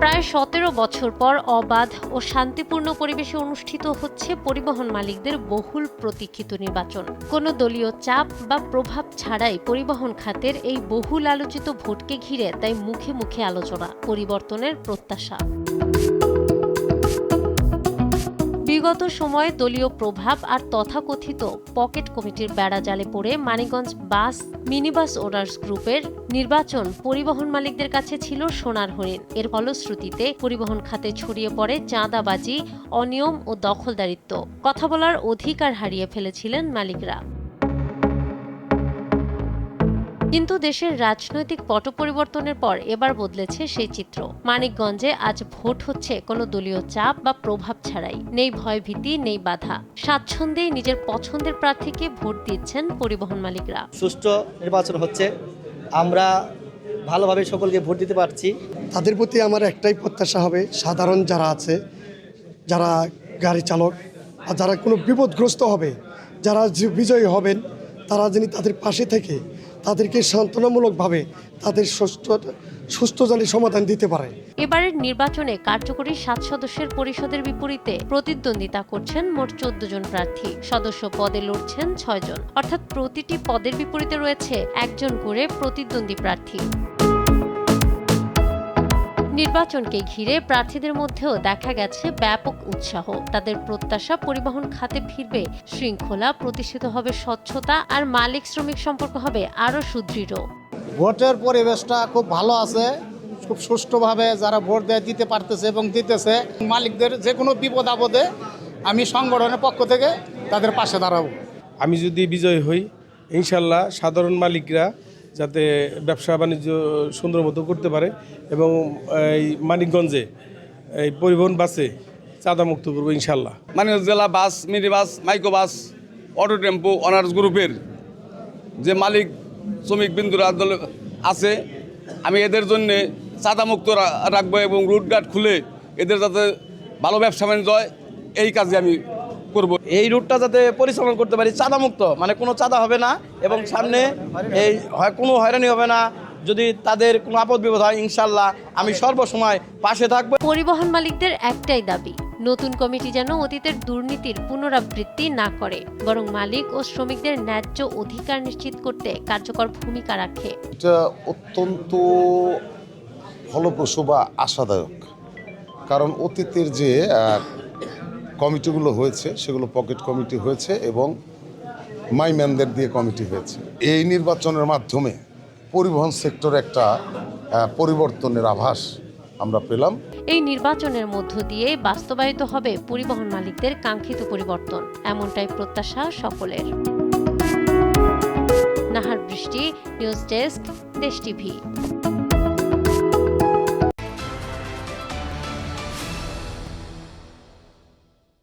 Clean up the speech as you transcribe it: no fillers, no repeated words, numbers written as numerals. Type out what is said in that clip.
প্রায় ১৭ বছর পর অবাধ ও শান্তিপূর্ণ পরিবেশে অনুষ্ঠিত হচ্ছে পরিবহন মালিকদের বহুল প্রতীক্ষিত নির্বাচন। কোনো দলীয় চাপ বা প্রভাব ছাড়াই পরিবহন খাতের এই বহুল আলোচিত ভোটকে ঘিরে তাই মুখে মুখে আলোচনা, পরিবর্তনের প্রত্যাশা। বিগত সময়ে দলীয় প্রভাব আর তথাকথিত পকেট কমিটির বেড়াজালে পড়ে মানিকগঞ্জ বাস মিনিবাস ওনার্স গ্রুপের নির্বাচন পরিবহন মালিকদের কাছে ছিল সোনার হরিণ। এর ফলশ্রুতিতে পরিবহন খাতে ছড়িয়ে পড়ে চাঁদাবাজি, অনিয়ম ও দখলদারিত্ব। কথা বলার অধিকার হারিয়ে ফেলেছিলেন মালিকরা। কিন্তু দেশের রাজনৈতিক পট পরিবর্তনের পর এবার বদলেছে সেই চিত্র। মানিকগঞ্জে আজ ভোট হচ্ছে কোনো দলীয় চাপ বা প্রভাব ছাড়াই। নেই ভয়ভীতি, নেই বাধা। স্বাচ্ছন্দ্যেই নিজের পছন্দের প্রার্থীকে ভোট দিচ্ছেন পরিবহন মালিকরা। সুষ্ঠু নির্বাচন হচ্ছে, আমরা ভালোভাবে সকলকে ভোট দিতে পারছি। তাদের প্রতি আমার একটাই প্রত্যাশা হবে, সাধারণ যারা আছে, যারা গাড়ি চালক আর যারা কোনো বিপদগ্রস্ত হবে, যারা বিজয়ী হবেন, তারা যিনি তাদের পাশে থেকে তাদেরকে সান্ত্বনামূলকভাবে তাদের সুষ্ঠু জানি সমাধান দিতে পারে। এবারের নির্বাচনে কার্যকরী ৭ সদস্যের পরিষদের বিপরীতে প্রতিদ্বন্দ্বিতা করছেন মোট ১৪ জন প্রার্থী। সদস্য পদে লড়ছেন ৬ জন, অর্থাৎ প্রতিটি পদের বিপরীতে রয়েছে একজন করে প্রতিদ্বন্দ্বী প্রার্থী। নির্বাচনকে ঘিরে প্রার্থীদের মধ্যেও দেখা গেছে ব্যাপক উৎসাহ। তাদের প্রত্যাশা, পরিবহন খাতে ফিরবে শৃঙ্খলা, প্রতিষ্ঠিত হবে স্বচ্ছতা, আর মালিক শ্রমিক সম্পর্ক হবে আরও সুদৃঢ়। ভোটের পরিবেশটা খুব ভালো আছে, খুব সুষ্ঠুভাবে যারা ভোট দিতে পারতেছে এবং দিতেছে। মালিকদের যে কোনো বিপদ আপদে আমি সংগঠনের পক্ষ থেকে তাদের পাশে দাঁড়াবো। আমি যদি বিজয়ী হই, ইনশাল্লাহ সাধারণ মালিকরা যাতে ব্যবসা বাণিজ্য সুন্দর মতো করতে পারে এবং এই মানিকগঞ্জে এই পরিবহন বাসে চাঁদা মুক্ত করবো ইনশাল্লাহ। মানিকগঞ্জ জেলা bus, mini bus, micro bus, auto tempo owners গ্রুপের যে মালিক শ্রমিক বিন্দুরা আছে, আমি এদের জন্যে চাঁদা মুক্ত রাখবো এবং রুটঘাট খুলে এদের যাতে ভালো ব্যবসা বাণিজ্য হয়, এই কাজে আমি করব। এই রুটটা যাতে পরিচালনা করতে পারি চাঁদা মুক্ত, মানে কোনো চাঁদা হবে না এবং সামনে এই কোনো হয়রানি হবে না। যদি তাদের কোনো আপদ বিপদ হয়, ইনশাল্লাহ আমি সর্বসময় পাশে থাকবো। পরিবহন মালিকদের একটাই দাবি, নতুন কমিটি যেন অতীতের দুর্নীতির পুনরাবৃত্তি না করে, বরং মালিক ও শ্রমিকদের ন্যায্য অধিকার নিশ্চিত করতে কার্যকর ভূমিকা রাখে। এটা অত্যন্ত ফলপ্রসূ বা আশাদায়ক, কারণ অতীতের যে কমিটিগুলো হয়েছে সেগুলো পকেট কমিটি হয়েছে এবং মাইম্যানদের দিয়ে কমিটি হয়েছে। এই নির্বাচনের মাধ্যমে পরিবহন সেক্টরে একটা পরিবর্তনের আভাস আমরা পেলাম। এই নির্বাচনের মধ্য দিয়ে বাস্তবায়িত হবে পরিবহন মালিকদের কাঙ্ক্ষিত পরিবর্তন, এমনটাই প্রত্যাশা সকলের। নাহার বৃষ্টি, নিউজ ডেস্ক, দেশ টিভি।